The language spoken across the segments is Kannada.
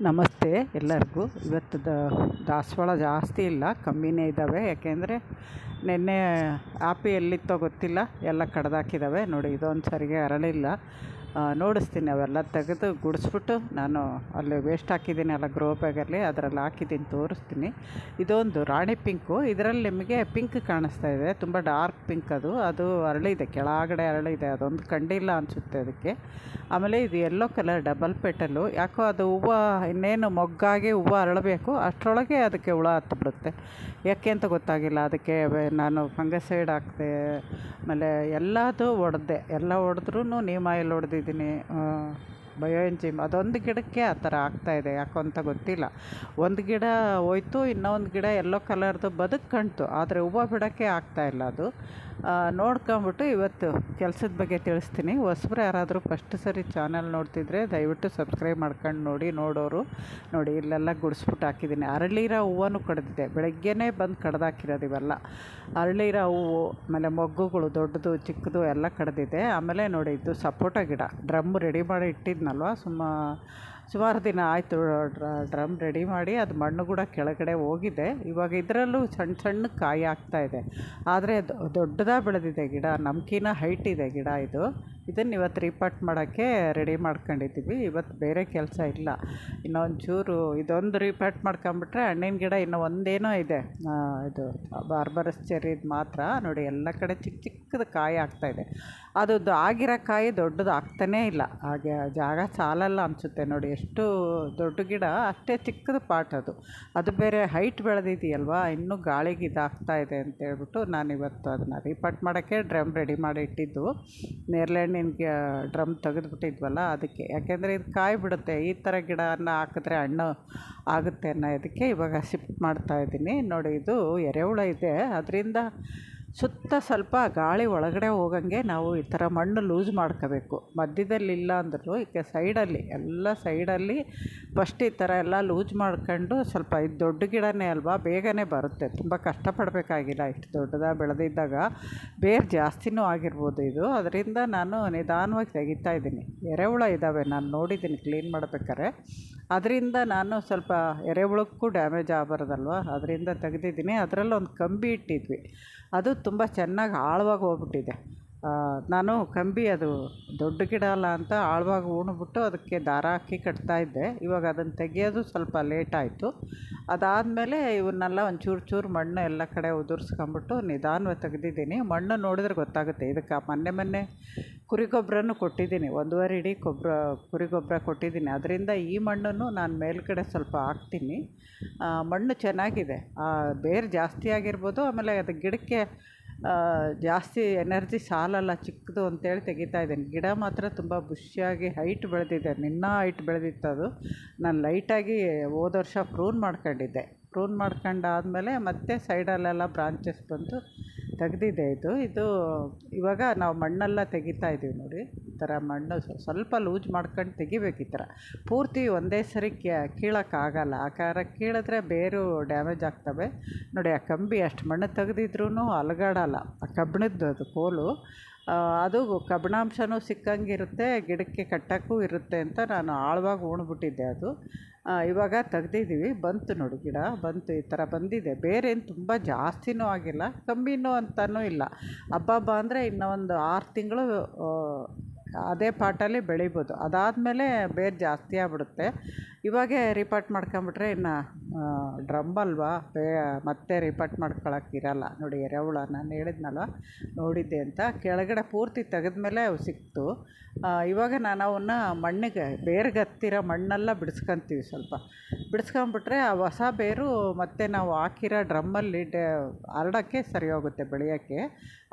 ನಮಸ್ತೆ ಎಲ್ಲರಿಗೂ. ಇವತ್ತು ದಾಸವಾಳ ಜಾಸ್ತಿ ಇಲ್ಲ, ಕಮ್ಮಿನೇ ಇದ್ದಾವೆ. ಯಾಕೆಂದರೆ ನಿನ್ನೆ ಆಪಿ ಎಲ್ಲಿತ್ತೋ ಗೊತ್ತಿಲ್ಲ, ಎಲ್ಲ ಕಡ್ದಾಕಿದ್ದಾವೆ. ನೋಡಿ, ಇದೊಂದು ಸರಿಗೆ ಅರಳಿಲ್ಲ. ನೋಡಿಸ್ತೀನಿ, ಅವೆಲ್ಲ ತೆಗೆದು ಗುಡಿಸ್ಬಿಟ್ಟು ನಾನು ಅಲ್ಲಿ ವೇಸ್ಟ್ ಹಾಕಿದ್ದೀನಿ ಅಲ್ಲ ಗ್ರೋ ಬ್ಯಾಗಲ್ಲಿ, ಅದರಲ್ಲಿ ಹಾಕಿದ್ದೀನಿ, ತೋರಿಸ್ತೀನಿ. ಇದೊಂದು ರಾಣಿ ಪಿಂಕು. ಇದರಲ್ಲಿ ನಿಮಗೆ ಪಿಂಕ್ ಕಾಣಿಸ್ತಾ ಇದೆ, ತುಂಬ ಡಾರ್ಕ್ ಪಿಂಕ್. ಅದು ಅರಳಿದೆ, ಕೆಳಗಡೆ ಅರಳಿದೆ. ಅದೊಂದು ಕಂಡಿಲ್ಲ ಅನಿಸುತ್ತೆ ಅದಕ್ಕೆ. ಆಮೇಲೆ ಇದು ಯೆಲ್ಲೋ ಕಲರ್ ಡಬಲ್ ಪೆಟಲು. ಯಾಕೋ ಅದು ಹೂವು ಇನ್ನೇನು ಮೊಗ್ಗಾಗಿ ಹೂವು ಅರಳಬೇಕು, ಅಷ್ಟರೊಳಗೆ ಅದಕ್ಕೆ ಹುಳ ಹತ್ತಿಬಿಡುತ್ತೆ. ಯಾಕೆ ಅಂತ ಗೊತ್ತಾಗಿಲ್ಲ. ಅದಕ್ಕೆ ನಾನು ಫಂಗಸೈಡ್ ಹಾಕಿದೆ, ಆಮೇಲೆ ಎಲ್ಲದು ಹೊಡೆದೆ. ಎಲ್ಲ ಹೊಡೆದ್ರೂ ನೀಮ್ ಆಯಿಲ್ ಹೊಡೆದಿದ್ದೀನಿ, ಬಯೋ ಎಂಜಿಮ್. ಅದೊಂದು ಗಿಡಕ್ಕೆ ಆ ಥರ ಆಗ್ತಾಯಿದೆ, ಯಾಕೋ ಅಂತ ಗೊತ್ತಿಲ್ಲ. ಒಂದು ಗಿಡ ಹೋಯ್ತು, ಇನ್ನೊಂದು ಗಿಡ ಯೆಲ್ಲೋ ಕಲರ್ದು ಬದುಕಂತು, ಆದರೆ ಹೂವು ಬಿಡೋಕ್ಕೆ ಆಗ್ತಾಯಿಲ್ಲ. ಅದು ನೋಡ್ಕೊಂಬಿಟ್ಟು ಇವತ್ತು ಕೆಲಸದ ಬಗ್ಗೆ ತಿಳಿಸ್ತೀನಿ. ಹೊಸಬ್ರು ಯಾರಾದರೂ ಫಸ್ಟ್ ಸರಿ ಚಾನಲ್ ನೋಡ್ತಿದ್ರೆ ದಯವಿಟ್ಟು ಸಬ್ಸ್ಕ್ರೈಬ್ ಮಾಡ್ಕೊಂಡು ನೋಡೋರು ನೋಡಿ. ಇಲ್ಲೆಲ್ಲ ಗುಡಿಸ್ಬಿಟ್ಟು ಹಾಕಿದ್ದೀನಿ. ಅರಳಿರೋ ಹೂವೂ ಕಡ್ದಿದೆ, ಬೆಳಗ್ಗೆನೇ ಬಂದು ಕಡ್ದಾಕಿರೋದು ಇವೆಲ್ಲ. ಅರಳಿರೋ ಹೂವು, ಆಮೇಲೆ ಮೊಗ್ಗುಗಳು ದೊಡ್ಡದು ಚಿಕ್ಕದು ಎಲ್ಲ ಕಡ್ದಿದೆ. ಆಮೇಲೆ ನೋಡಿ, ಇದು ಸಪೋಟ ಗಿಡ ಡ್ರಮ್ ರೆಡಿ ಮಾಡಿ ಇಟ್ಟಿದ್ನಲ್ವ, ಸುಮಾರು ದಿನ ಆಯಿತು. ಡ್ರಮ್ ರೆಡಿ ಮಾಡಿ ಅದು ಮಣ್ಣು ಕೂಡ ಕೆಳಗಡೆ ಹೋಗಿದೆ. ಇವಾಗ ಇದರಲ್ಲೂ ಸಣ್ಣ ಸಣ್ಣ ಕಾಯಿ ಆಗ್ತಾಯಿದೆ, ಆದರೆ ದೊಡ್ಡದಾಗಿ ಬೆಳೆದಿದೆ ಗಿಡ. ನಮ್ಕಿನ್ನ ಹೈಟ್ ಇದೆ ಗಿಡ. ಇದನ್ನು ಇವತ್ತು ರೀಪಾಟ್ ಮಾಡೋಕ್ಕೆ ರೆಡಿ ಮಾಡ್ಕೊಂಡಿದ್ದೀವಿ. ಇವತ್ತು ಬೇರೆ ಕೆಲಸ ಇಲ್ಲ. ಇನ್ನೊಂಚೂರು ಇದೊಂದು ರೀಪಾಟ್ ಮಾಡ್ಕೊಂಬಿಟ್ರೆ ಹಣ್ಣಿನ ಗಿಡ ಇನ್ನೂ ಒಂದೇನೋ ಇದೆ, ಇದು ಬಾರ್ಬರಸ್ ಚೆರ್ರಿದು ಮಾತ್ರ. ನೋಡಿ, ಎಲ್ಲ ಕಡೆ ಚಿಕ್ಕ ಚಿಕ್ಕದು ಕಾಯಿ ಆಗ್ತಾಯಿದೆ. ಅದು ಆಗಿರೋ ಕಾಯಿ ದೊಡ್ಡದು ಆಗ್ತಾನೇ ಇಲ್ಲ, ಹಾಗೆ ಜಾಗ ಸಾಲಲ್ಲ ಅನಿಸುತ್ತೆ. ನೋಡಿ, ಎಷ್ಟು ದೊಡ್ಡ ಗಿಡ, ಅಷ್ಟೇ ಚಿಕ್ಕದು ಪಾಟ್. ಅದು ಬೇರೆ ಹೈಟ್ ಬೆಳೆದಿದೆಯಲ್ವ, ಇನ್ನೂ ಗಾಳಿಗೆ ಇದಾಗ್ತಾಯಿದೆ ಅಂತೇಳ್ಬಿಟ್ಟು ನಾನಿವತ್ತು ಅದನ್ನು ರೀಪಾಟ್ ಮಾಡೋಕ್ಕೆ ಡ್ರಮ್ ರೆಡಿ ಮಾಡಿ ಇಟ್ಟಿದ್ದು. ನೇರಳೆಹಣ್ಣಿನ ಡ್ರಮ್ ತೆಗೆದುಬಿಟ್ಟಿದ್ವಲ್ಲ ಅದಕ್ಕೆ. ಯಾಕೆಂದರೆ ಇದು ಕಾಯಿ ಬಿಡುತ್ತೆ, ಈ ಥರ ಗಿಡನ ಹಾಕಿದ್ರೆ ಹಣ್ಣು ಆಗುತ್ತೆ ಅನ್ನೋದಕ್ಕೆ ಇವಾಗ ಶಿಫ್ಟ್ ಮಾಡ್ತಾಯಿದ್ದೀನಿ. ನೋಡಿ, ಇದು ಎರೆಹುಳ ಇದೆ, ಅದರಿಂದ ಸುತ್ತ ಸ್ವಲ್ಪ ಗಾಳಿ ಒಳಗಡೆ ಹೋಗಂಗೆ ನಾವು ಈ ಥರ ಮಣ್ಣು ಲೂಸ್ ಮಾಡ್ಕೋಬೇಕು. ಮಧ್ಯದಲ್ಲಿ ಇಲ್ಲ ಅಂದರೂ ಈಗ ಸೈಡಲ್ಲಿ, ಎಲ್ಲ ಸೈಡಲ್ಲಿ ಫಸ್ಟ್ ಈ ಥರ ಎಲ್ಲ ಲೂಸ್ ಮಾಡ್ಕೊಂಡು, ಸ್ವಲ್ಪ ಇದು ದೊಡ್ಡ ಗಿಡನೇ ಅಲ್ವಾ, ಬೇಗನೆ ಬರುತ್ತೆ. ತುಂಬ ಕಷ್ಟಪಡಬೇಕಾಗಿಲ್ಲ. ಇಷ್ಟು ದೊಡ್ಡದಾಗಿ ಬೆಳೆದಿದ್ದಾಗ ಬೇರೆ ಜಾಸ್ತಿನೂ ಆಗಿರ್ಬೋದು ಇದು. ಅದರಿಂದ ನಾನು ನಿಧಾನವಾಗಿ ತೆಗಿತಾ ಇದ್ದೀನಿ. ಎರೆಹುಳ ಇದ್ದಾವೆ, ನಾನು ನೋಡಿದ್ದೀನಿ ಕ್ಲೀನ್ ಮಾಡಬೇಕಾದ್ರೆ. ಅದರಿಂದ ನಾನು ಸ್ವಲ್ಪ ಎರೆಹುಳಕ್ಕೂ ಡ್ಯಾಮೇಜ್ ಆಗಬಾರ್ದಲ್ವ, ಅದರಿಂದ ತೆಗೆದಿದ್ದೀನಿ. ಅದರಲ್ಲಿ ಒಂದು ಕಂಬಿ ಇಟ್ಟಿದ್ವಿ, ಅದು ತುಂಬ ಚೆನ್ನಾಗಿ ಆಳವಾಗಿ ಹೋಗ್ಬಿಟ್ಟಿದೆ. ನಾನು ಕಂಬಿ, ಅದು ದೊಡ್ಡ ಗಿಡ ಅಲ್ಲ ಅಂತ ಆಳವಾಗಿ ಉಣ್ಬಿಟ್ಟು ಅದಕ್ಕೆ ದಾರ ಹಾಕಿ ಕಟ್ತಾಯಿದ್ದೆ. ಇವಾಗ ಅದನ್ನು ತೆಗಿಯೋದು ಸ್ವಲ್ಪ ಲೇಟ್ ಆಯಿತು. ಅದಾದಮೇಲೆ ಇವನ್ನೆಲ್ಲ ಒಂದು ಚೂರು ಮಣ್ಣು ಎಲ್ಲ ಕಡೆ ಉದುರಿಸ್ಕೊಂಬಿಟ್ಟು ನಿಧಾನವಾಗಿ ತೆಗೆದಿದ್ದೀನಿ. ಮಣ್ಣು ನೋಡಿದ್ರೆ ಗೊತ್ತಾಗುತ್ತೆ. ಇದಕ್ಕೆ ಮೊನ್ನೆ ಕುರಿ ಗೊಬ್ಬರನೂ ಕೊಟ್ಟಿದ್ದೀನಿ, 1.5 ಇಡಿ ಕುರಿ ಗೊಬ್ಬರ ಕೊಟ್ಟಿದ್ದೀನಿ. ಅದರಿಂದ ಈ ಮಣ್ಣನ್ನು ನಾನು ಮೇಲ್ಗಡೆ ಸ್ವಲ್ಪ ಹಾಕ್ತೀನಿ. ಮಣ್ಣು ಚೆನ್ನಾಗಿದೆ, ಬೇರು ಜಾಸ್ತಿ ಆಗಿರ್ಬೋದು. ಆಮೇಲೆ ಅದು ಗಿಡಕ್ಕೆ ಜಾಸ್ತಿ ಎನರ್ಜಿ ಸಾಲಲ್ಲ, ಚಿಕ್ಕದು ಅಂತೇಳಿ ತೆಗಿತಾ ಇದ್ದೀನಿ. ಗಿಡ ಮಾತ್ರ ತುಂಬ ಬುಷಿಯಾಗಿ ಹೈಟ್ ಬೆಳೆದಿದೆ, ಹೈಟ್ ಬೆಳೆದಿತ್ತು. ಅದು ನಾನು ಲೈಟಾಗಿ ಹೋದ ವರ್ಷ ಪ್ರೂನ್ ಮಾಡ್ಕೊಂಡಿದ್ದೆ. ಪ್ರೂನ್ ಮಾಡ್ಕೊಂಡಾದಮೇಲೆ ಮತ್ತೆ ಸೈಡಲ್ಲೆಲ್ಲ ಬ್ರಾಂಚಸ್ ಬಂತು, ತೆಗೆದಿದೆ. ಇದು ಇವಾಗ ನಾವು ಮಣ್ಣೆಲ್ಲ ತೆಗಿತಾ ಇದ್ದೀವಿ. ನೋಡಿ, ಈ ಥರ ಮಣ್ಣು ಸ್ವಲ್ಪ ಲೂಸ್ ಮಾಡ್ಕೊಂಡು ತೆಗಿಬೇಕು. ಈ ಥರ ಪೂರ್ತಿ ಒಂದೇ ಸರಿ ಕೀಳೋಕ್ಕಾಗಲ್ಲ. ಆ ಕಾರ ಕೀಳಿದ್ರೆ ಬೇರು ಡ್ಯಾಮೇಜ್ ಆಗ್ತವೆ. ನೋಡಿ, ಆ ಕಂಬಿ ಅಷ್ಟು ಮಣ್ಣು ತೆಗೆದಿದ್ರೂ ಅಲಗಾಡಲ್ಲ. ಆ ಕಬ್ಬಿಣದ್ದು ಅದು ಕೋಲು, ಅದು ಕಬ್ಬಿಣಾಂಶನೂ ಸಿಕ್ಕಂಗಿರುತ್ತೆ, ಗಿಡಕ್ಕೆ ಕಟ್ಟೋಕ್ಕೂ ಇರುತ್ತೆ ಅಂತ ನಾನು ಆಳವಾಗಿ ಉಣ್ಬಿಟ್ಟಿದ್ದೆ. ಅದು ಇವಾಗ ತೆಗ್ದಿದ್ದೀವಿ. ಬಂತು ನೋಡಿ, ಗಿಡ ಬಂತು, ಈ ಥರ ಬಂದಿದೆ. ಬೇರೇನು ತುಂಬ ಜಾಸ್ತಿನೂ ಆಗಿಲ್ಲ, ಕಮ್ಮಿನೂ ಅಂತಲೂ ಇಲ್ಲ. ಹಬ್ಬ ಅಂದರೆ ಇನ್ನೂ ಒಂದು 6 ತಿಂಗಳು ಅದೇ ಪಾಟಲ್ಲಿ ಬೆಳಿಬೋದು. ಅದಾದಮೇಲೆ ಬೇರೆ ಜಾಸ್ತಿ ಆಗ್ಬಿಡುತ್ತೆ. ಇವಾಗೇ ರೀಪಾಟ್ ಮಾಡ್ಕೊಂಬಿಟ್ರೆ ಇನ್ನು ಡ್ರಮ್ ಅಲ್ವಾ, ಮತ್ತೆ ರೀಪಾಟ್ ಮಾಡ್ಕೊಳಕ್ಕಿರಲ್ಲ. ನೋಡಿ, ಎರೆಹುಳ ನಾನು ಹೇಳಿದ್ನಲ್ಲ, ನೋಡಿದ್ದೆ ಅಂತ. ಕೆಳಗಡೆ ಪೂರ್ತಿ ತೆಗೆದ್ಮೇಲೆ ಅವು ಸಿಕ್ತು. ಇವಾಗ ನಾನು ಅವನ್ನ ಮಣ್ಣಿಗೆ, ಬೇರ್ಗೆ ಹತ್ತಿರೋ ಮಣ್ಣೆಲ್ಲ ಬಿಡಿಸ್ಕೊತೀವಿ. ಸ್ವಲ್ಪ ಬಿಡಿಸ್ಕೊಂಬಿಟ್ರೆ ಆ ಹೊಸ ಬೇರು ಮತ್ತೆ ನಾವು ಹಾಕಿರೋ ಡ್ರಮ್ಮಲ್ಲಿ ಹರಡೋಕ್ಕೆ ಸರಿ ಹೋಗುತ್ತೆ, ಬೆಳೆಯೋಕ್ಕೆ.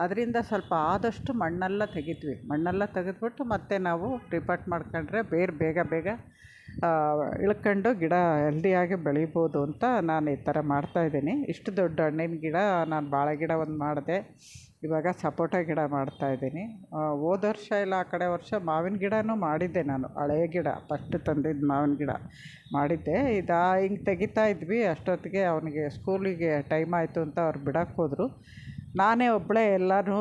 ಅದರಿಂದ ಸ್ವಲ್ಪ ಆದಷ್ಟು ಮಣ್ಣೆಲ್ಲ ತೆಗಿತೀವಿ. ಮಣ್ಣೆಲ್ಲ ತೆಗೆದ್ಬಿಟ್ಟು ಮತ್ತೆ ನಾವು ರೀಪಾಟ್ ಮಾಡ್ಕೊಂಡ್ರೆ ಬೇರೆ ಬೇಗ ಇಳ್ಕೊಂಡು ಗಿಡ ಹೆಲ್ದಿಯಾಗಿ ಬೆಳಿಬೋದು ಅಂತ ನಾನು ಈ ಥರ ಮಾಡ್ತಾಯಿದ್ದೀನಿ. ಇಷ್ಟು ದೊಡ್ಡ ಹಣ್ಣಿನ ಗಿಡ, ನಾನು ಬಾಳೆ ಗಿಡ ಒಂದು ಮಾಡಿದೆ, ಇವಾಗ ಸಪೋಟ ಗಿಡ ಮಾಡ್ತಾಯಿದ್ದೀನಿ. ಹೋದ ವರ್ಷ ಇಲ್ಲ ಆ ಕಡೆ ವರ್ಷ ಮಾವಿನ ಗಿಡನೂ ಮಾಡಿದ್ದೆ ನಾನು. ಹಳೆಯ ಗಿಡ ಫಸ್ಟ್ ತಂದಿದ್ದು ಮಾವಿನ ಗಿಡ ಮಾಡಿದ್ದೆ. ಹಿಂಗೆ ತೆಗಿತಾ ಇದ್ವಿ. ಅಷ್ಟೊತ್ತಿಗೆ ಅವನಿಗೆ ಸ್ಕೂಲಿಗೆ ಟೈಮ್ ಆಯಿತು ಅಂತ ಅವ್ರು ಬಿಡೋಕ್ಕೆ ಹೋದರು. ನಾನೇ ಒಬ್ಬಳೇ ಎಲ್ಲನೂ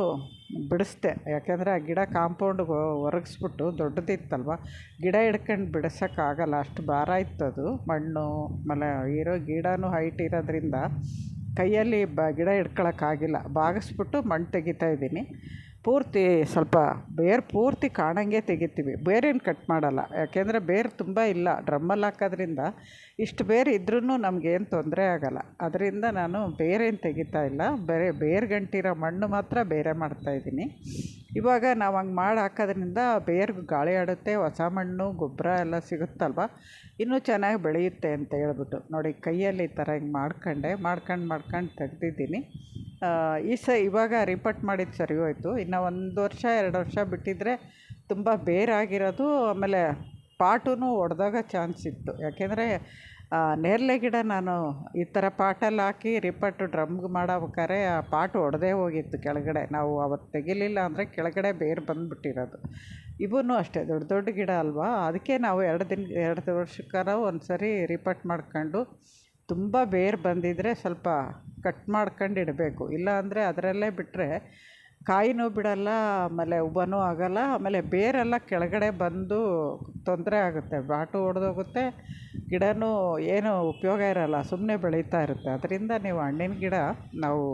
ಬಿಡಿಸ್ದೆ. ಯಾಕೆಂದರೆ ಆ ಗಿಡ ಕಾಂಪೌಂಡ್ಗೆ ಒರಗಿಸ್ಬಿಟ್ಟು ದೊಡ್ಡದಿತ್ತಲ್ವ, ಗಿಡ ಹಿಡ್ಕೊಂಡು ಬಿಡಿಸೋಕ್ಕಾಗಲ್ಲ, ಅಷ್ಟು ಭಾರ ಇತ್ತು ಅದು. ಮಣ್ಣು ಆಮೇಲೆ ಇರೋ ಗಿಡನೂ ಹೈಟ್ ಇರೋದ್ರಿಂದ ಕೈಯಲ್ಲಿ ಗಿಡ ಹಿಡ್ಕೊಳಕ್ಕಾಗಿಲ್ಲ. ಬಾಗಿಸ್ಬಿಟ್ಟು ಮಣ್ಣು ತೆಗಿತಾಯಿದ್ದೀನಿ. ಪೂರ್ತಿ ಸ್ವಲ್ಪ ಬೇರು ಪೂರ್ತಿ ಕಾಣಂಗೆ ತೆಗಿತೀವಿ, ಬೇರೇನು ಕಟ್ ಮಾಡಲ್ಲ. ಯಾಕೆಂದರೆ ಬೇರು ತುಂಬ ಇಲ್ಲ, ಡ್ರಮ್ಮಲ್ಲಿ ಹಾಕೋದ್ರಿಂದ ಇಷ್ಟು ಬೇರು ಇದ್ರೂ ನಮಗೇನು ತೊಂದರೆ ಆಗೋಲ್ಲ. ಅದರಿಂದ ನಾನು ಬೇರೇನು ತೆಗಿತಾ ಇಲ್ಲ, ಬೇರು ಗಂಟಿರೋ ಮಣ್ಣು ಮಾತ್ರ ಬೇರೆ ಮಾಡ್ತಾಯಿದ್ದೀನಿ. ಇವಾಗ ನಾವು ಹಂಗೆ ಮಾಡಿ ಹಾಕೋದ್ರಿಂದ ಬೇರ್ಗೆ ಗಾಳಿ ಆಡುತ್ತೆ, ಹೊಸ ಮಣ್ಣು ಗೊಬ್ಬರ ಎಲ್ಲ ಸಿಗುತ್ತಲ್ವ, ಇನ್ನೂ ಚೆನ್ನಾಗಿ ಬೆಳೆಯುತ್ತೆ ಅಂತ ಹೇಳ್ಬಿಟ್ಟು ನೋಡಿ ಕೈಯಲ್ಲಿ ಈ ಥರ ಹಿಂಗೆ ಮಾಡ್ಕೊಂಡು ತೆಗ್ದಿದ್ದೀನಿ. ಇವಾಗ ರಿಪೋರ್ಟ್ ಮಾಡಿದ್ದು ಸರಿ ಹೋಯಿತು. ಇನ್ನು 1 ವರ್ಷ 2 ವರ್ಷ ಬಿಟ್ಟಿದ್ದರೆ ತುಂಬ ಬೇರಾಗಿರೋದು, ಆಮೇಲೆ ಪಾಟೂ ಒಡೆದೋಗೋ ಚಾನ್ಸ್ ಇತ್ತು. ಯಾಕೆಂದರೆ ನೇರಳೆ ಗಿಡ ನಾನು ಈ ಥರ ಪಾಟಲ್ಲಿ ಹಾಕಿ ರಿಪೋರ್ಟ್ ಡ್ರಮ್ಗೆ ಮಾಡಬೇಕಾದ್ರೆ ಆ ಪಾಟು ಒಡೆದೇ ಹೋಗಿತ್ತು ಕೆಳಗಡೆ. ನಾವು ಅವತ್ತು ತೆಗಿಲಿಲ್ಲ ಅಂದರೆ ಕೆಳಗಡೆ ಬೇರು ಬಂದುಬಿಟ್ಟಿರೋದು. ಇವೂ ಅಷ್ಟೇ ದೊಡ್ಡ ದೊಡ್ಡ ಗಿಡ ಅಲ್ವಾ, ಅದಕ್ಕೆ ನಾವು 2 ವರ್ಷಕ್ಕಾರ ಒಂದು ಸರಿ ರಿಪೋರ್ಟ್ ಮಾಡ್ಕೊಂಡು, ತುಂಬ ಬೇರು ಬಂದಿದ್ದರೆ ಸ್ವಲ್ಪ ಕಟ್ ಮಾಡ್ಕೊಂಡು ಇಡಬೇಕು. ಇಲ್ಲ ಅಂದರೆ ಅದರಲ್ಲೇ ಬಿಟ್ಟರೆ ಕಾಯಿನೂ ಬಿಡಲ್ಲ, ಆಮೇಲೆ ಉಬ್ಬನೂ ಆಗೋಲ್ಲ, ಆಮೇಲೆ ಬೇರೆಲ್ಲ ಕೆಳಗಡೆ ಬಂದು ತೊಂದರೆ ಆಗುತ್ತೆ, ಬಾಟು ಒಡೆದೋಗುತ್ತೆ, ಗಿಡನೂ ಏನೂ ಉಪಯೋಗ ಇರೋಲ್ಲ, ಸುಮ್ಮನೆ ಬೆಳೀತಾ ಇರುತ್ತೆ. ಅದರಿಂದ ನೀವು ಹಣ್ಣಿನ ಗಿಡ ನಾವು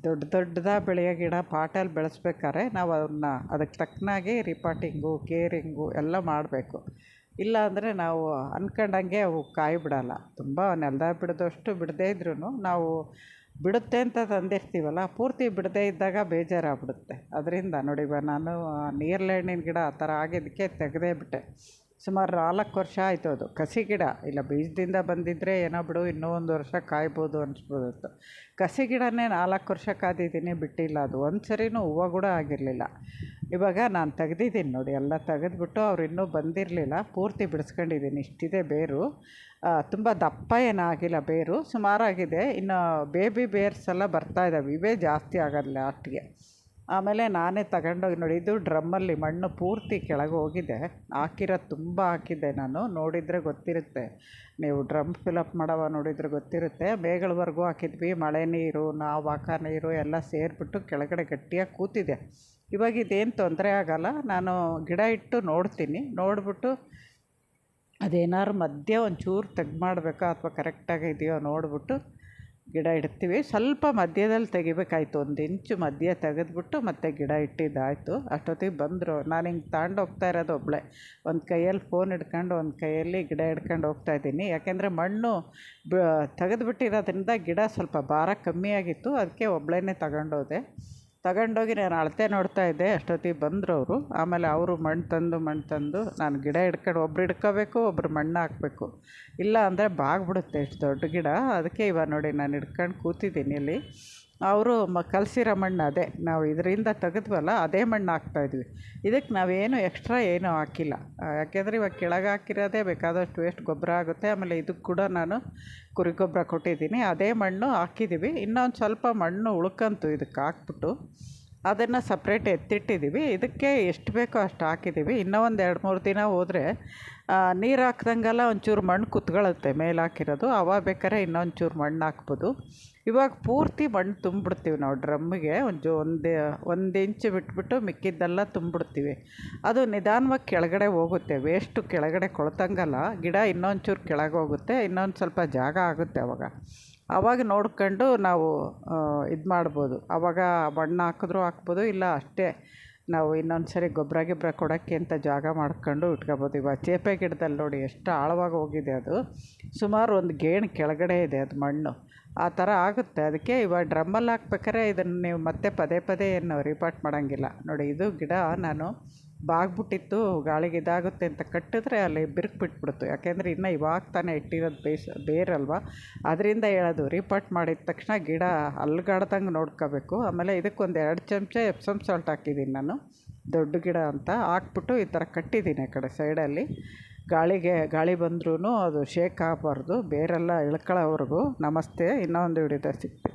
ದೊಡ್ಡದಾಗಿ ಬೆಳೆಯೋ ಗಿಡ ಪಾಟಲ್ಲಿ ಬೆಳೆಸ್ಬೇಕಾದ್ರೆ ನಾವು ಅದಕ್ಕೆ ತಕ್ಕನಾಗಿ ರಿಪಾಟಿಂಗು ಕೇರಿಂಗು ಎಲ್ಲ ಮಾಡಬೇಕು. ಇಲ್ಲ ಅಂದರೆ ನಾವು ಅಂದ್ಕೊಂಡಂಗೆ ಅವು ಕಾಯಿ ಬಿಡೋಲ್ಲ. ತುಂಬ ನೆಲದಾಗ ಬಿಡದಷ್ಟು ಬಿಡದೇ ಇದ್ರೂ ನಾವು ಬಿಡುತ್ತೆ ಅಂತ ತಂದಿರ್ತೀವಲ್ಲ, ಪೂರ್ತಿ ಬಿಡದೇ ಇದ್ದಾಗ ಬೇಜಾರಾಗ್ಬಿಡುತ್ತೆ. ಅದರಿಂದ ನೋಡಿ ನಾನು ನೇರಳೆ ಹಣ್ಣಿನ ಗಿಡ ಆ ಥರ ಆಗಿದ್ದಕ್ಕೆ ತೆಗೆದೇ ಬಿಟ್ಟೆ. ಸುಮಾರು 4 ವರ್ಷ ಆಯಿತು ಅದು. ಕಸಿ ಗಿಡ, ಇಲ್ಲ ಬೀಜದಿಂದ ಬಂದಿದ್ದರೆ ಏನೋ ಬಿಡು ಇನ್ನೂ 1 ವರ್ಷ ಕಾಯ್ಬೋದು ಅನಿಸ್ಬೋದಿತ್ತು. ಕಸಿ ಗಿಡನೇ 4 ವರ್ಷ ಕಾದಿದ್ದೀನಿ, ಬಿಟ್ಟಿಲ್ಲ ಅದು. ಒಂದು ಸರಿನೂ ಹೂವು ಕೂಡ ಆಗಿರಲಿಲ್ಲ. ಇವಾಗ ನಾನು ತೆಗ್ದಿದ್ದೀನಿ ನೋಡಿ, ಎಲ್ಲ ತೆಗೆದ್ಬಿಟ್ಟು ಅವ್ರು ಇನ್ನೂ ಬಂದಿರಲಿಲ್ಲ, ಪೂರ್ತಿ ಬಿಡಿಸ್ಕೊಂಡಿದ್ದೀನಿ. ಇಷ್ಟಿದೆ ಬೇರು, ತುಂಬ ದಪ್ಪ ಏನಾಗಿಲ್ಲ ಬೇರು, ಸುಮಾರಾಗಿದೆ. ಇನ್ನು ಬೇಬಿ ಬೇರ್ಸ್ ಎಲ್ಲ ಬರ್ತಾಯಿದ್ದಾವೆ, ಇವೇ ಜಾಸ್ತಿ ಆಗೋದು ಲಾಸ್ಟಿಗೆ. ಆಮೇಲೆ ನಾನೇ ತಗೊಂಡೋಗಿ ನೋಡಿ, ಇದು ಡ್ರಮ್ಮಲ್ಲಿ ಮಣ್ಣು ಪೂರ್ತಿ ಕೆಳಗೆ ಹೋಗಿದೆ, ಹಾಕಿರೋದು ತುಂಬ ಹಾಕಿದ್ದೆ ನಾನು. ನೋಡಿದರೆ ಗೊತ್ತಿರುತ್ತೆ, ನೀವು ಡ್ರಮ್ ಫಿಲಪ್ ಮಾಡವ ನೋಡಿದರೆ ಗೊತ್ತಿರುತ್ತೆ. ಮೇಗಳವರೆಗೂ ಹಾಕಿದ್ವಿ, ಮಳೆ ನೀರು ನಾವು ಹಾಕೋ ನೀರು ಎಲ್ಲ ಸೇರಿಬಿಟ್ಟು ಕೆಳಗಡೆ ಗಟ್ಟಿಯಾಗಿ ಕೂತಿದೆ. ಇವಾಗ ಇದೇನು ತೊಂದರೆ ಆಗೋಲ್ಲ. ನಾನು ಗಿಡ ಇಟ್ಟು ನೋಡ್ತೀನಿ, ನೋಡಿಬಿಟ್ಟು ಅದೇನಾದ್ರು ಮಧ್ಯೆ ಒಂಚೂರು ಮಾಡಬೇಕಾ ಅಥವಾ ಕರೆಕ್ಟಾಗಿದೆಯೋ ನೋಡಿಬಿಟ್ಟು ಗಿಡ ಇಡ್ತೀವಿ. ಸ್ವಲ್ಪ ಮಧ್ಯದಲ್ಲಿ ತೆಗಿಬೇಕಾಯ್ತು, 1 ಇಂಚು ಮಧ್ಯ ತೆಗೆದ್ಬಿಟ್ಟು ಮತ್ತೆ ಗಿಡ ಇಟ್ಟಿದ್ದಾಯಿತು. ಅಷ್ಟೊತ್ತಿಗೆ ಬಂದರು. ನಾನು ಹಿಂಗೆ ತಗೊಂಡೋಗ್ತಾ ಇರೋದು ಒಬ್ಬಳೇ, ಒಂದು ಕೈಯಲ್ಲಿ ಫೋನ್ ಹಿಡ್ಕೊಂಡು ಒಂದು ಕೈಯಲ್ಲಿ ಗಿಡ ಹಿಡ್ಕೊಂಡು ಹೋಗ್ತಾಯಿದ್ದೀನಿ. ಯಾಕೆಂದರೆ ಮಣ್ಣು ತೆಗೆದುಬಿಟ್ಟಿರೋದ್ರಿಂದ ಗಿಡ ಸ್ವಲ್ಪ ಭಾರ ಕಮ್ಮಿಯಾಗಿತ್ತು, ಅದಕ್ಕೆ ಒಬ್ಬಳೇ ತಗೊಂಡೋಗಿ ನಾನು ಅಳತೆ ನೋಡ್ತಾಯಿದ್ದೆ. ಅಷ್ಟೊತ್ತಿಗೆ ಬಂದರು ಅವರು. ಆಮೇಲೆ ಅವರು ಮಣ್ಣು ತಂದು ನಾನು ಗಿಡ ಒಬ್ರು ಹಿಡ್ಕೋಬೇಕು, ಒಬ್ರು ಮಣ್ಣು ಹಾಕಬೇಕು, ಇಲ್ಲ ಅಂದರೆ ಬಾಗ್ಬಿಡುತ್ತೆ ಇಷ್ಟು ದೊಡ್ಡ ಗಿಡ. ಅದಕ್ಕೆ ಇವಾಗ ನೋಡಿ ನಾನು ಹಿಡ್ಕೊಂಡು ಕೂತಿದ್ದೀನಿ ಇಲ್ಲಿ. ಅವರು ಕಲಸಿರೋ ಮಣ್ಣು ಅದೇ ನಾವು ಇದರಿಂದ ತೆಗೆದ್ವಲ್ಲ, ಅದೇ ಮಣ್ಣು ಹಾಕ್ತಾಯಿದ್ವಿ. ಇದಕ್ಕೆ ನಾವೇನು ಎಕ್ಸ್ಟ್ರಾ ಏನೂ ಹಾಕಿಲ್ಲ, ಯಾಕೆಂದರೆ ಇವಾಗ ಕೆಳಗೆ ಹಾಕಿರೋದೇ ಬೇಕಾದಷ್ಟು ವೇಸ್ಟ್ ಗೊಬ್ಬರ ಆಗುತ್ತೆ. ಆಮೇಲೆ ಇದಕ್ಕೆ ಕೂಡ ನಾನು ಕುರಿ ಗೊಬ್ಬರ ಕೊಟ್ಟಿದ್ದೀನಿ, ಅದೇ ಮಣ್ಣು ಹಾಕಿದ್ದೀವಿ. ಇನ್ನೊಂದು ಸ್ವಲ್ಪ ಮಣ್ಣು ಉಳ್ಕಂತು ಇದಕ್ಕೆ ಹಾಕ್ಬಿಟ್ಟು ಅದನ್ನು ಸಪ್ರೇಟ್ ಎತ್ತಿಟ್ಟಿದ್ದೀವಿ. ಇದಕ್ಕೆ ಎಷ್ಟು ಬೇಕೋ ಅಷ್ಟು ಹಾಕಿದ್ದೀವಿ. ಇನ್ನೂ ಒಂದು 2-3 ದಿನ ಹೋದರೆ ನೀರು ಹಾಕ್ದಂಗೆಲ್ಲ ಒಂಚೂರು ಮಣ್ಣು ಕುತ್ಕೊಳ್ಳುತ್ತೆ ಮೇಲೆ ಹಾಕಿರೋದು. ಅವಾಗ ಬೇಕಾದ್ರೆ ಇನ್ನೊಂಚೂರು ಮಣ್ಣು ಹಾಕ್ಬೋದು. ಇವಾಗ ಪೂರ್ತಿ ಮಣ್ಣು ತುಂಬಿಬಿಡ್ತೀವಿ ನಾವು ಡ್ರಮ್ಮಿಗೆ. ಒಂದು ಇಂಚು ಬಿಟ್ಬಿಟ್ಟು ಮಿಕ್ಕಿದ್ದೆಲ್ಲ ತುಂಬಿಬಿಡ್ತೀವಿ. ಅದು ನಿಧಾನವಾಗಿ ಕೆಳಗಡೆ ಹೋಗುತ್ತೆ, ವೇಸ್ಟು ಕೆಳಗಡೆ ಕೊಳ್ತಂಗಲ್ಲ, ಗಿಡ ಇನ್ನೊಂಚೂರು ಕೆಳಗೆ ಹೋಗುತ್ತೆ, ಇನ್ನೊಂದು ಸ್ವಲ್ಪ ಜಾಗ ಆಗುತ್ತೆ. ಆವಾಗ ನೋಡ್ಕೊಂಡು ನಾವು ಇದು ಮಾಡ್ಬೋದು. ಆವಾಗ ಮಣ್ಣು ಹಾಕಿದ್ರೂ ಹಾಕ್ಬೋದು, ಇಲ್ಲ ಅಷ್ಟೇ ನಾವು ಇನ್ನೊಂದು ಸರಿ ಗೊಬ್ಬರ ಕೊಡೋಕ್ಕೆ ಅಂತ ಜಾಗ ಮಾಡ್ಕೊಂಡು ಇಟ್ಕೊಬೋದು. ಇವಾಗ ಚೇಪೆ ಗಿಡದಲ್ಲಿ ನೋಡಿ ಎಷ್ಟು ಆಳವಾಗಿ ಹೋಗಿದೆ ಅದು, ಸುಮಾರು ಒಂದು ಗೇಣು ಕೆಳಗಡೆ ಇದೆ ಅದು ಮಣ್ಣು. ಆ ಥರ ಆಗುತ್ತೆ. ಅದಕ್ಕೆ ಇವಾಗ ಡ್ರಮ್ಮಲ್ಲಿ ಹಾಕ್ಬೇಕಾದ್ರೆ ಇದನ್ನು ನೀವು ಮತ್ತೆ ಪದೇ ಏನು ರಿಪಾರ್ಟ್ ಮಾಡೋಂಗಿಲ್ಲ. ನೋಡಿ ಇದು ಗಿಡ ನಾನು ಬಾಗ್ಬಿಟ್ಟಿತ್ತು, ಗಾಳಿಗೆ ಇದಾಗುತ್ತೆ ಅಂತ ಕಟ್ಟಿದ್ರೆ ಅಲ್ಲಿ ಬಿರುಕು ಬಿಟ್ಬಿಡ್ತು. ಯಾಕೆಂದರೆ ಇನ್ನು ಇವಾಗ ತಾನೇ ಇಟ್ಟಿರೋದು ಬೇರಲ್ವ, ಅದರಿಂದ ಹೇಳೋದು ರಿಪಾರ್ಟ್ ಮಾಡಿದ ತಕ್ಷಣ ಗಿಡ ಅಲ್ಗಾಡ್ದಂಗೆ ನೋಡ್ಕೋಬೇಕು. ಆಮೇಲೆ ಇದಕ್ಕೊಂದು 2 ಚಮಚ ಎಪ್ಸಮ್ ಸಾಲ್ಟ್ ಹಾಕಿದ್ದೀನಿ ನಾನು, ದೊಡ್ಡ ಗಿಡ ಅಂತ ಹಾಕ್ಬಿಟ್ಟು ಈ ಥರ ಕಟ್ಟಿದ್ದೀನಿ ಆ ಕಡೆ ಸೈಡಲ್ಲಿ. ಗಾಳಿ ಬಂದ್ರೂ ಅದು ಶೇಕ್ ಆಗಬಾರ್ದು, ಬೇರೆಲ್ಲ ಇಳ್ಕೊಳ್ಳೋವರೆಗೂ. ನಮಸ್ತೆ, ಇನ್ನೊಂದು ವಿಡಿಯೋದಲ್ಲಿ ಸಿಗ್ತೀನಿ.